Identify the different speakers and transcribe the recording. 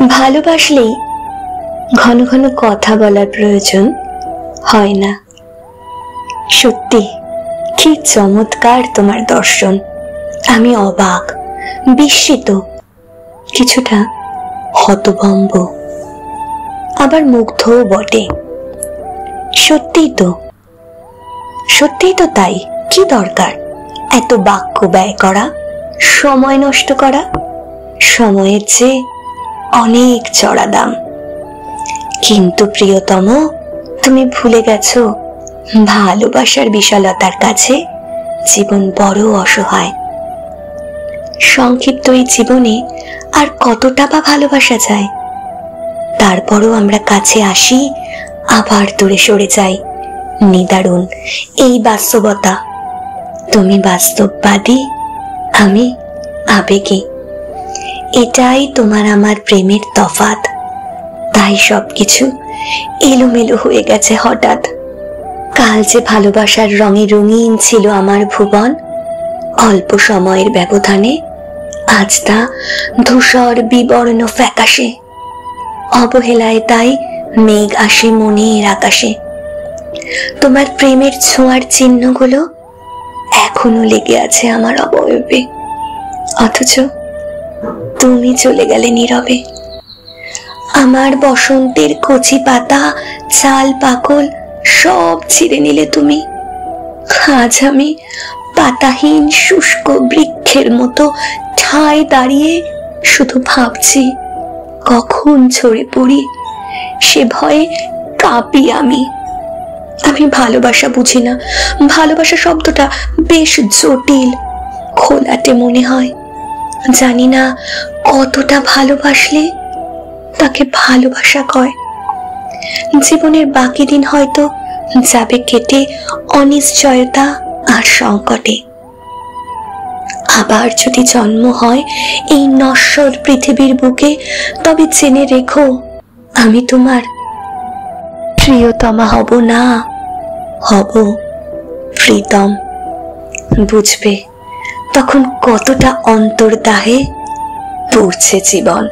Speaker 1: ভালোবাসলেই ঘন ঘন কথা বলার প্রয়োজন হয় না। সত্যি কি চমৎকার তোমার দর্শন। আমি অবাক, বিস্মিত, কিছুটা হতভম্ব, আবার মুগ্ধও বটে। সত্যিই তো তাই। কি দরকার এত বাক্য ব্যয় করা, সময় নষ্ট করা? সময়ের চেয়ে অনেক চড়া দাম। কিন্তু প্রিয়তম, তুমি ভুলে গেছো ভালোবাসার বিশালতার কাছে জীবন বড় অসহায়। সংক্ষিপ্ত এই জীবনে আর কতটা বা ভালোবাসা যায়? তারপরও আমরা কাছে আসি, আবার দূরে সরে যাই। নিদারুণ এই বাস্তবতা। তুমি বাস্তববাদী, আমি আবেগী। এটাই তোমার আমার প্রেমের তফাৎ। তাই সবকিছু এলোমেলো হয়ে গেছে হঠাৎ। কাল যে ভালোবাসার রঙে রঙিন ছিল আমার ভুবন, অল্প সময়ের ব্যবধানে আজ তা ধূসর বিবর্ণ ফ্যাকাশে। অবহেলায় তাই মেঘ আসে মনের আকাশে। তোমার প্রেমের ছোঁয়ার চিহ্নগুলো এখনো লেগে আছে আমার অবয়বে, অথচ তুমি চলে গেলে নীরবে। আমার বসন্তের কচি পাতা, চাল পাকল সব ছিঁড়ে নিলে তুমি। আজ আমি পাতাহীন শুষ্ক বৃক্ষের মতো ঠায় দাঁড়িয়ে শুধু ভাবছি কখন ঝরে পড়ি। সে ভয়ে কাঁপি আমি। ভালোবাসা বুঝি না। ভালোবাসা শব্দটা বেশ জটিল, খোলাটে মনে হয়। জানি না কতটা ভালোবাসলে তাকে ভালোবাসা কয়। জীবনের বাকি দিন হয়তো যাবে কেটে অনিশ্চয়তা আর সংকটে। আবার যদি জন্ম হয় এই নশ্বর পৃথিবীর বুকে, তবে জেনে রেখো আমি তোমার প্রিয়তমা হব না, হব প্রীতম। বুঝবে তখন কতটা অন্তর্দাহে পড়ছে জীবন।